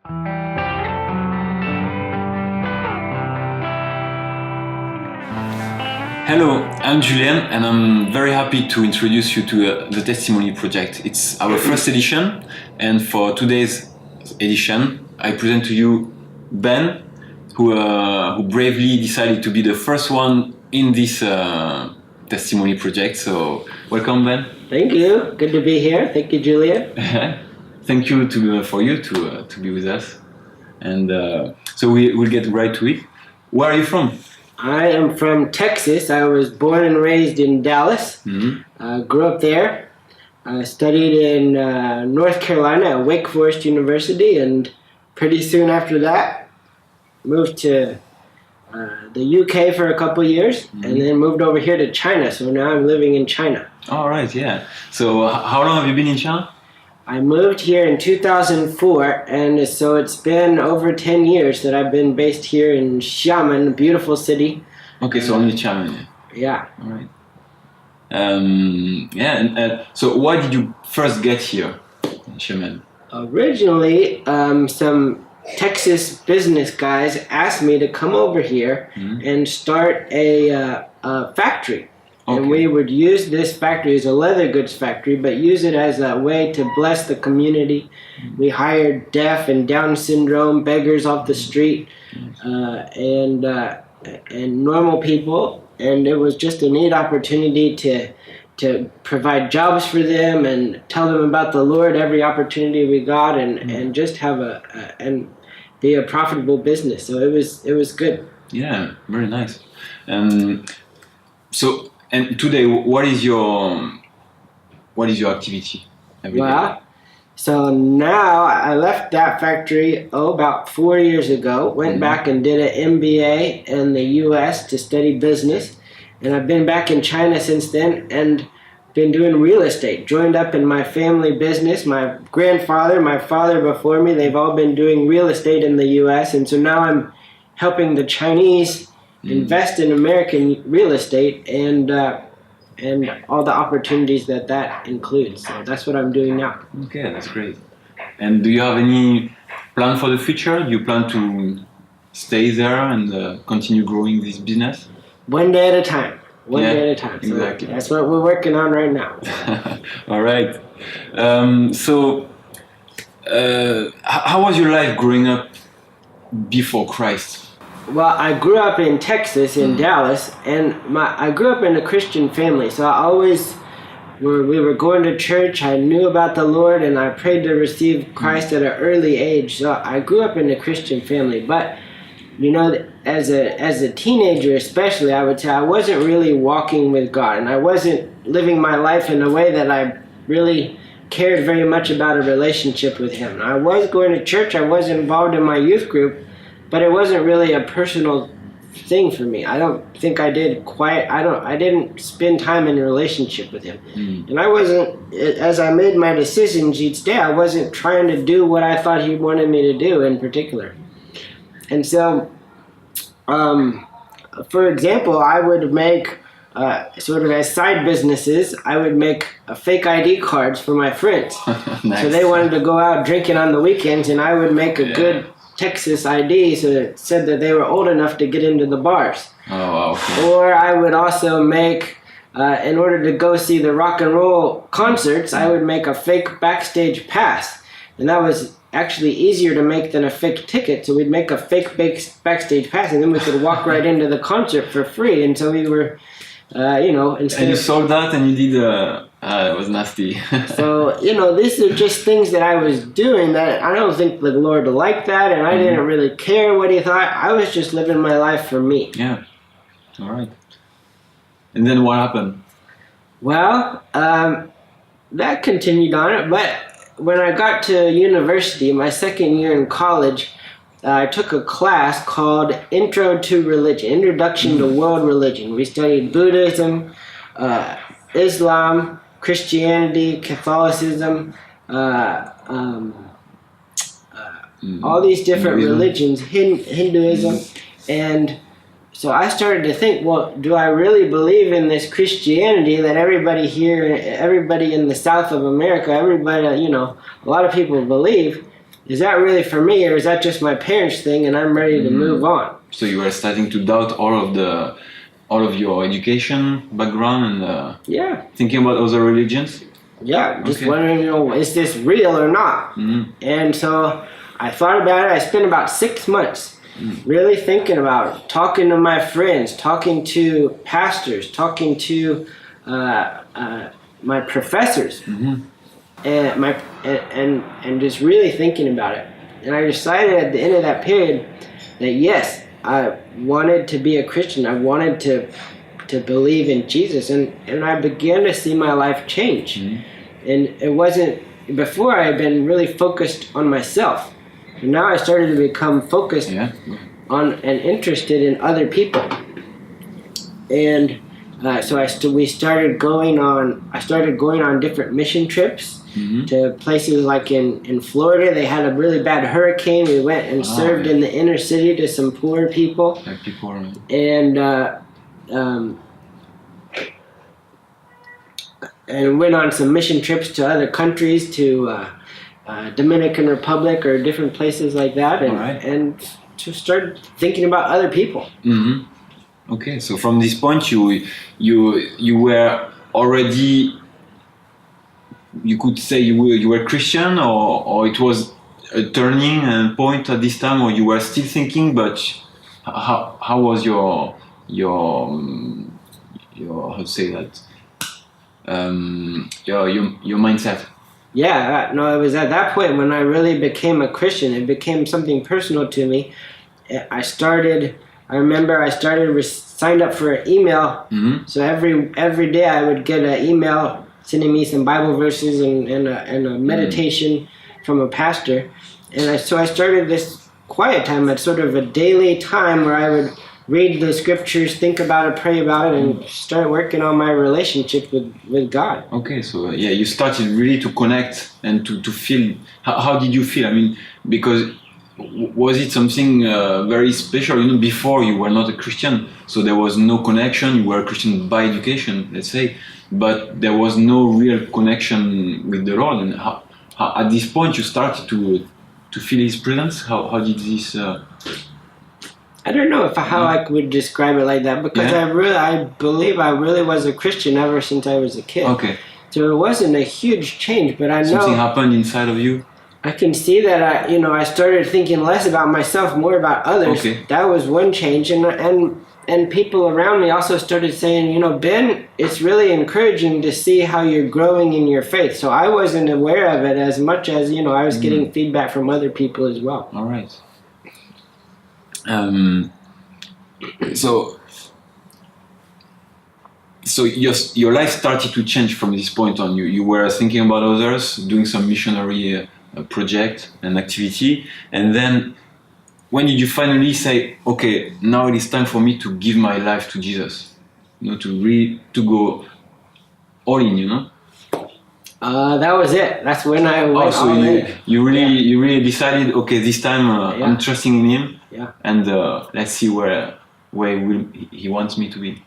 Hello, I'm Julien, and I'm very happy to introduce you to the Testimony Project. It's our first edition, and for today's edition, I present to you Ben, who bravely decided to be the first one in this Testimony Project. So, welcome, Ben. Thank you. Good to be here. Thank you, Julien. Thank you for you to be with us, and so we'll get right to it. Where are you from? I am from Texas. I was born and raised in Dallas. Grew up there. Studied in North Carolina at Wake Forest University, and pretty soon after that, moved to the UK for a couple years, and then moved over here to China. So now I'm living in China. All right, yeah. So how long have you been in China? I moved here in 2004, and so it's been over 10 years that I've been based here in Xiamen, a beautiful city. Okay, so only Xiamen. Yeah. All right. So why did you first get here in Xiamen? Originally, some Texas business guys asked me to come over here and start a factory. Okay. And we would use this factory as a leather goods factory, but use it as a way to bless the community. We hired deaf and Down syndrome beggars off the street, and normal people, and it was just a neat opportunity to provide jobs for them and tell them about the Lord every opportunity we got, and just have and be a profitable business. So it was good. Yeah, very nice. And today, what is your activity every day? So now I left that factory about 4 years ago. Went back and did an MBA in the U.S. to study business, and I've been back in China since then and been doing real estate. Joined up in my family business. My grandfather, my father before me, they've all been doing real estate in the U.S. and so now I'm helping the Chinese invest in American real estate and all the opportunities that includes. So that's what I'm doing now. Okay, that's great. And do you have any plan for the future? Do you plan to stay there and continue growing this business? One day at a time. One day at a time. So exactly. That's what we're working on right now. All right. How was your life growing up before Christ? Well, I grew up in Texas, in Dallas, and I grew up in a Christian family, so we were going to church. I knew about the Lord, and I prayed to receive Christ at an early age. So I grew up in a Christian family, but as a teenager especially, I would say I wasn't really walking with God, and I wasn't living my life in a way that I really cared very much about a relationship with Him. I was going to church, I was involved in my youth group, but it wasn't really a personal thing for me. I don't think I did I didn't spend time in a relationship with Him. And I wasn't, as I made my decisions each day, I wasn't trying to do what I thought He wanted me to do in particular. And so, for example, I would make, sort of as side businesses, I would make fake ID cards for my friends. Nice. So they wanted to go out drinking on the weekends, and I would make a good Texas ID so it said that they were old enough to get into the bars. Oh, wow. Okay. Or I would also make, in order to go see the rock and roll concerts, I would make a fake backstage pass. And that was actually easier to make than a fake ticket. So we'd make a fake backstage pass, and then we could walk right into the concert for free. And so we were, instead And you sold that and you did, it was nasty. So, these are just things that I was doing that I don't think the Lord liked that, and I didn't really care what He thought. I was just living my life for me. Yeah. All right. And then what happened? Well, that continued on, but when I got to university, my second year in college, I took a class called Intro to Religion, Introduction to World Religion. We studied Buddhism, Islam, Christianity, Catholicism, all these different religions, Hinduism, and so I started to think, well, do I really believe in this Christianity that everybody here, everybody in the South of America, everybody, a lot of people believe? is that really for me, or is that just my parents' thing, and I'm ready to move on? So you were starting to doubt all of your education background and thinking about other religions. Yeah, just wondering, is this real or not? And so I thought about it. I spent about 6 months really thinking about it, talking to my friends, talking to pastors, talking to my professors, and just really thinking about it. And I decided at the end of that period that yes, I wanted to be a Christian. I wanted to believe in Jesus, and I began to see my life change. And it wasn't before. I had been really focused on myself, and now I started to become focused on and interested in other people. And so we started going on. I started going on different mission trips to places like in Florida. They had a really bad hurricane. We went and served in the inner city to some poor people. And went on some mission trips to other countries, to Dominican Republic or different places like that, and just started thinking about other people. Okay, so from this point, you were already, you could say you were Christian, or it was a turning point at this time, or you were still thinking, but how was your how to say that? Your mindset. No, it was at that point when I really became a Christian. It became something personal to me. I remember I signed up for an email. So every day I would get an email sending me some Bible verses and a meditation from a pastor. And so I started this quiet time, at sort of a daily time where I would read the scriptures, think about it, pray about it, and start working on my relationship with God. Okay, so you started really to connect and to feel. How did you feel? I mean, because was it something very special? Before you were not a Christian, so there was no connection. You were a Christian by education, let's say, but there was no real connection with the Lord. And how at this point you started to feel His presence? How did this? I don't know how I would describe it like that, because I believe I really was a Christian ever since I was a kid. Okay. So it wasn't a huge change, but I know something happened inside of you. I can see that I started thinking less about myself, more about others. Okay. That was one change, and people around me also started saying, Ben, it's really encouraging to see how you're growing in your faith. So I wasn't aware of it as much as I was getting feedback from other people as well. All right. So your life started to change from this point on. You were thinking about others, doing some missionary project and activity, and then when did you finally say, okay, now it is time for me to give my life to Jesus, to go all in, That was it. That's when I went all in. You really decided, okay, this time I'm trusting in Him. Yeah. And let's see where He wants me to be.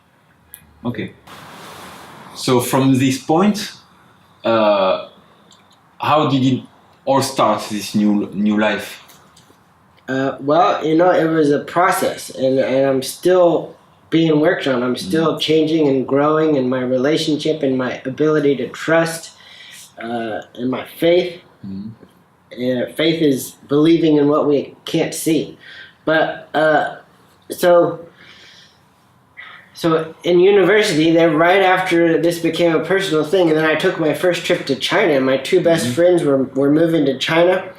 Okay. So from this point, how did it all start, this new life? Well, it was a process, and I'm still being worked on. I'm still changing and growing in my relationship and my ability to trust, and my faith. Faith is believing in what we can't see. But so in university, then right after this became a personal thing, and then I took my first trip to China. And my two best friends were moving to China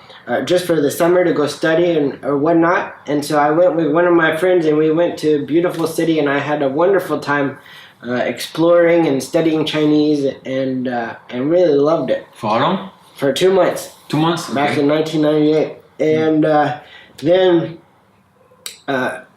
just for the summer to go study or whatnot. And so I went with one of my friends, and we went to a beautiful city, and I had a wonderful time exploring and studying Chinese, and really loved it. For how long? For 2 months. 2 months? Okay. Back in 1998. And then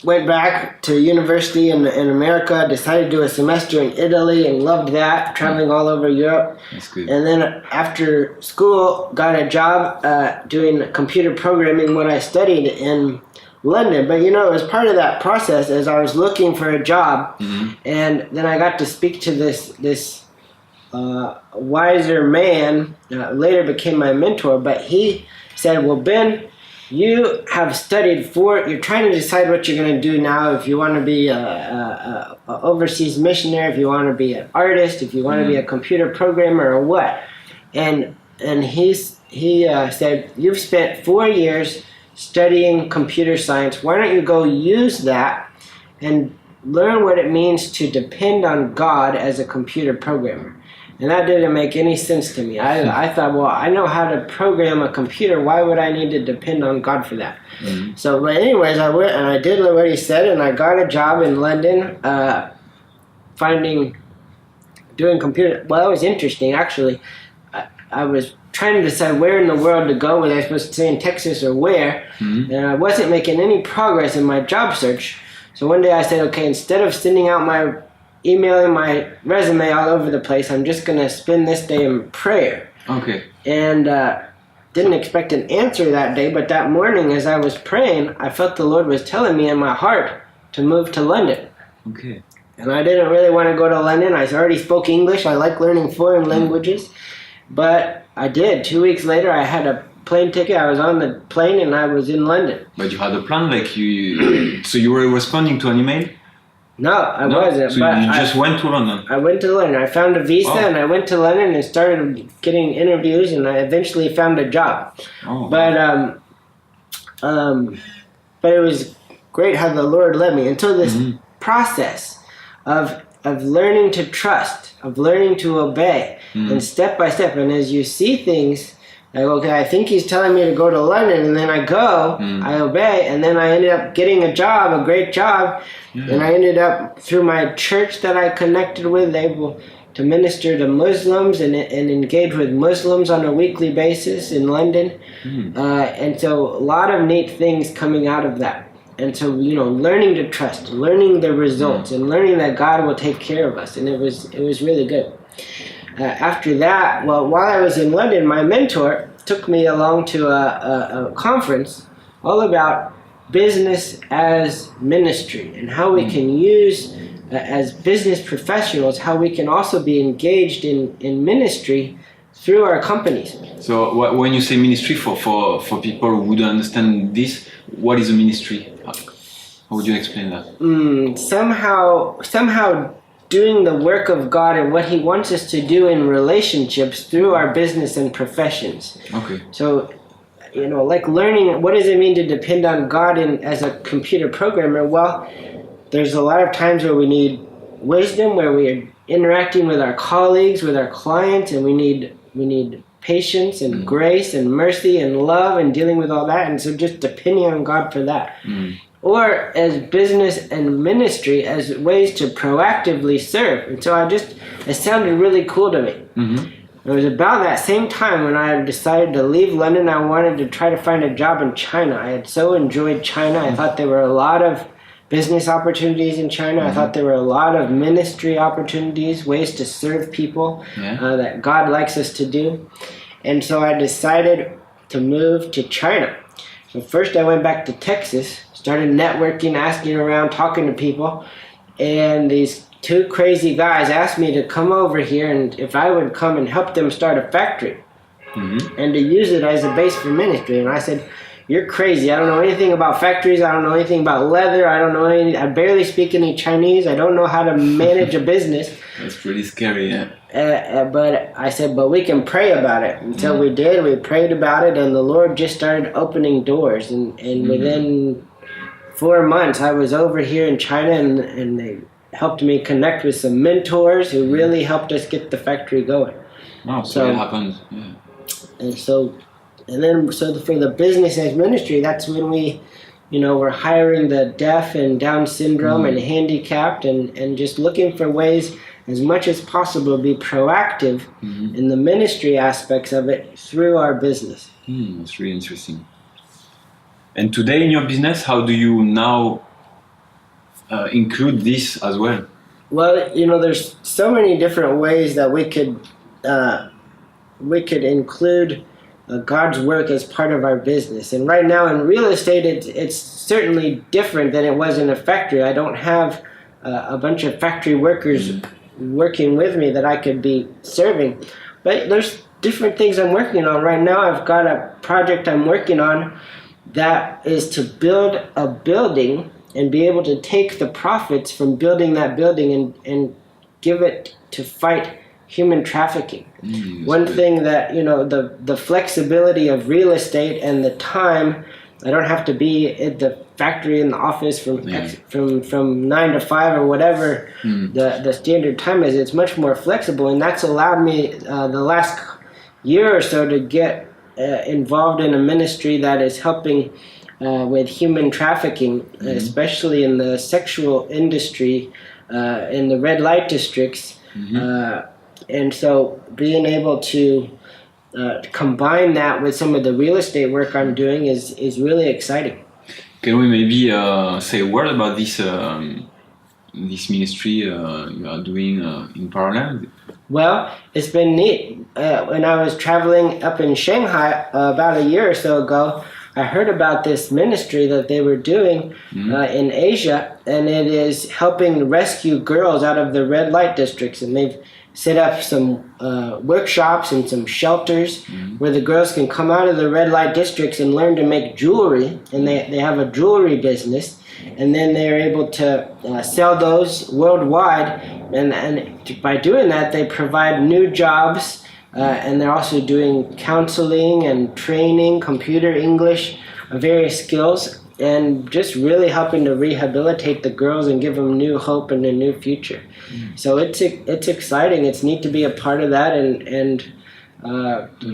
went back to university in America, decided to do a semester in Italy, and loved that, traveling all over Europe. That's good. And then after school, got a job doing computer programming, what I studied in London. But it was part of that process as I was looking for a job, and then I got to speak to this wiser man, later became my mentor, but he said, well, Ben, you have studied you're trying to decide what you're going to do now, if you want to be a overseas missionary, if you want to be an artist, if you want to be a computer programmer or what. And he said, you've spent 4 years studying computer science. Why don't you go use that and learn what it means to depend on God as a computer programmer? And that didn't make any sense to me. I thought, well, I know how to program a computer. Why would I need to depend on God for that? Mm-hmm. So, but anyways, I went and I did what he said, and I got a job in London, doing computer. Well, it was interesting, actually. I was trying to decide where in the world to go, whether I was supposed to stay in Texas or where, mm-hmm. and I wasn't making any progress in my job search. So one day I said, okay, instead of emailing my resume all over the place, I'm just going to spend this day in prayer. Okay. And didn't expect an answer that day, but that morning as I was praying, I felt the Lord was telling me in my heart to move to London. Okay. And I didn't really want to go to London. I already spoke English. I like learning foreign languages. But I did. 2 weeks later, I had a plane ticket. I was on the plane and I was in London. But you had a plan, like so you were responding to an email? No, I wasn't. So but you just went to London? I went to London. I found a visa and I went to London and started getting interviews, and I eventually found a job. Oh. But it was great how the Lord led me until this mm-hmm. process of learning to trust, of learning to obey, mm-hmm. and step by step. And as you see things, like, okay, I think he's telling me to go to London, and then I go, I obey, and then I ended up getting a job, a great job, and I ended up, through my church that I connected with, able to minister to Muslims and engage with Muslims on a weekly basis in London. And so a lot of neat things coming out of that. And so, learning to trust, learning the results, and learning that God will take care of us, and it was really good. After that, while I was in London, my mentor took me along to a conference all about business as ministry and how we can use, as business professionals, how we can also be engaged in ministry through our companies. So when you say ministry, for people who don't understand this, what is a ministry? How would you explain that? Somehow doing the work of God and what He wants us to do in relationships through our business and professions. Okay. So, like learning, what does it mean to depend on God as a computer programmer? Well, there's a lot of times where we need wisdom, where we are interacting with our colleagues, with our clients, and we need patience and grace and mercy and love and dealing with all that. And so just depending on God for that. Or as business and ministry as ways to proactively serve. And so it sounded really cool to me. Mm-hmm. It was about that same time when I decided to leave London. I wanted to try to find a job in China. I had so enjoyed China. I thought there were a lot of business opportunities in China. I thought there were a lot of ministry opportunities, ways to serve people that God likes us to do. And so I decided to move to China. So first I went back to Texas, started networking, asking around, talking to people, and these two crazy guys asked me to come over here and if I would come and help them start a factory and to use it as a base for ministry. And I said, you're crazy. I don't know anything about factories. I don't know anything about leather. I barely speak any Chinese. I don't know how to manage a business. That's pretty scary, yeah. But I said, but we can pray about it. And so we did. We prayed about it, and the Lord just started opening doors. And within 4 months, I was over here in China, and they helped me connect with some mentors who really helped us get the factory going. Oh, so it happened. Yeah. And then for the business as ministry, that's when we, we're hiring the deaf and Down syndrome and handicapped, and just looking for ways as much as possible to be proactive in the ministry aspects of it through our business. That's really interesting. And today in your business, how do you now include this as well? Well, there's so many different ways that we could include God's work as part of our business. And right now in real estate, it's certainly different than it was in a factory. I don't have a bunch of factory workers working with me that I could be serving. But there's different things I'm working on. Right now I've got a project I'm working on that is to build a building and be able to take the profits from building that building and give it to fight human trafficking. One thing that, the flexibility of real estate and the time, I don't have to be at the factory in the office from 9 to 5 or whatever the standard time is. It's much more flexible, and that's allowed me the last year or so to get involved in a ministry that is helping with human trafficking, especially in the sexual industry in the red light districts. And so being able to combine that with some of the real estate work I'm doing is really exciting. Can we maybe say a word about this this ministry you are doing in parallel? Well, it's been neat. When I was traveling up in Shanghai about a year or so ago, I heard about this ministry that they were doing in Asia, and it is helping rescue girls out of the red light districts. And they've set up some workshops and some shelters where the girls can come out of the red light districts and learn to make jewelry. And they have a jewelry business. And then they're able to sell those worldwide. And by doing that, they provide new jobs. And they're also doing counseling and training, computer, English, various skills, and just really helping to rehabilitate the girls and give them new hope and a new future. So it's exciting. It's neat to be a part of that and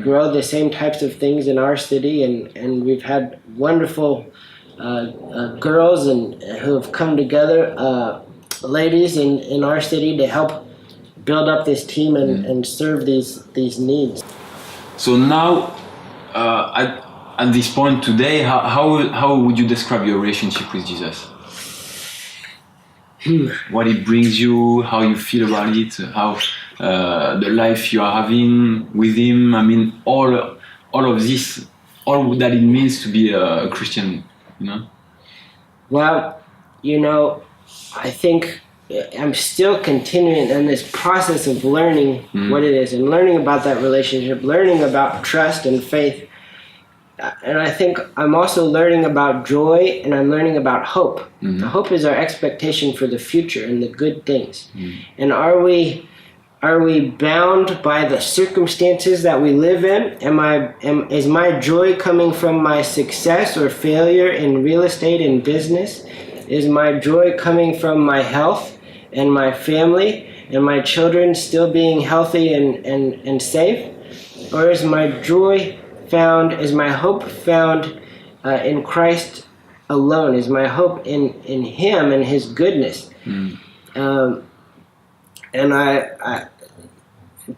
grow the same types of things in our city. And we've had wonderful girls who have come together, ladies in our city to help build up this team and serve these needs. So now, at this point today, how would you describe your relationship with Jesus? What it brings you, how you feel about it, how the life you are having with Him. I mean, all of this, all that it means to be a Christian. Well, I think I'm still continuing in this process of learning what it is and learning about that relationship, learning about trust and faith. And I think I'm also learning about joy, and I'm learning about hope. The hope is our expectation for the future and the good things. And are we bound by the circumstances that we live in? Is my joy coming from my success or failure in real estate and business? Is my joy coming from my health and my family and my children still being healthy and safe? Or is my joy found, is my hope found in Christ alone? Is my hope in Him and His goodness? And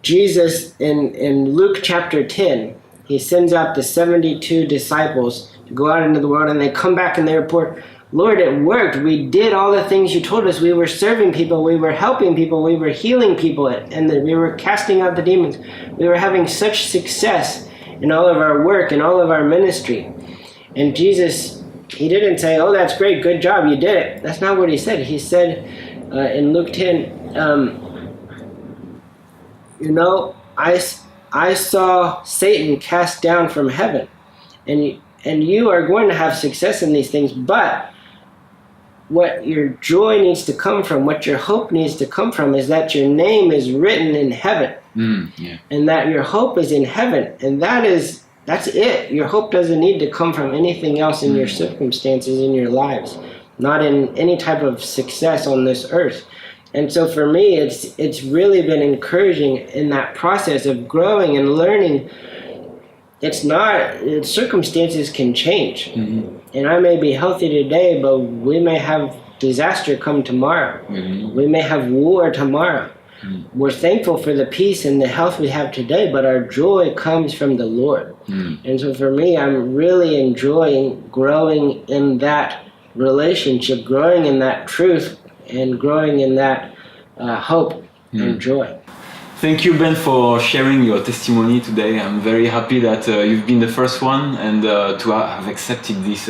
Jesus in Luke chapter 10, He sends out the 72 disciples to go out into the world, and they come back and they report, Lord, it worked. We did all the things you told us. We were serving people. We were helping people. We were healing people. And we were casting out the demons. We were having such success in all of our work and all of our ministry. And Jesus, He didn't say, oh, that's great. Good job. You did it. That's not what He said. He said in Luke 10, I saw Satan cast down from heaven. And you are going to have success in these things, but what your joy needs to come from, what your hope needs to come from, is that your name is written in heaven. And that your hope is in heaven. And that's it. Your hope doesn't need to come from anything else in your circumstances in your lives, not in any type of success on this earth. And so for me, it's really been encouraging in that process of growing and learning. Circumstances can change. And I may be healthy today, but we may have disaster come tomorrow. We may have war tomorrow. We're thankful for the peace and the health we have today, but our joy comes from the Lord. And so for me, I'm really enjoying growing in that relationship, growing in that truth, and growing in that hope and joy. Thank you, Ben, for sharing your testimony today. I'm very happy that you've been the first one and to have accepted this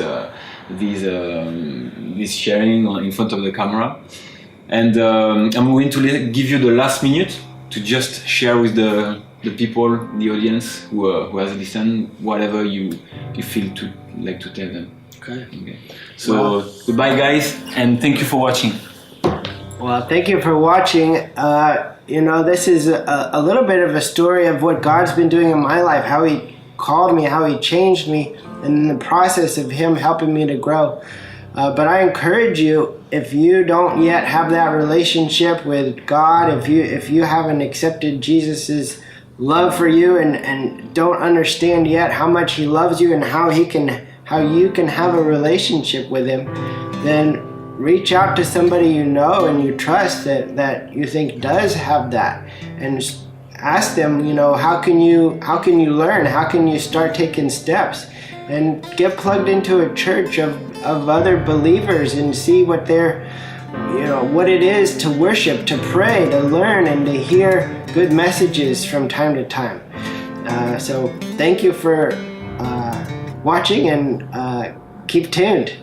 sharing in front of the camera. And I'm going to give you the last minute to just share with the the people, the audience who has listened, whatever you feel to like to tell them. Okay. So goodbye, guys, and thank you for watching. Well, thank you for watching. This is a little bit of a story of what God's been doing in my life, how He called me, how He changed me, and in the process of Him helping me to grow. But I encourage you, if you don't yet have that relationship with God, if you haven't accepted Jesus's love for you and don't understand yet how much He loves you and how you can have a relationship with Him, then reach out to somebody you know and you trust that you think does have that, and ask them, how can you learn? How can you start taking steps? And get plugged into a church of other believers and see what what it is to worship, to pray, to learn, and to hear good messages from time to time. So thank you for watching, and keep tuned.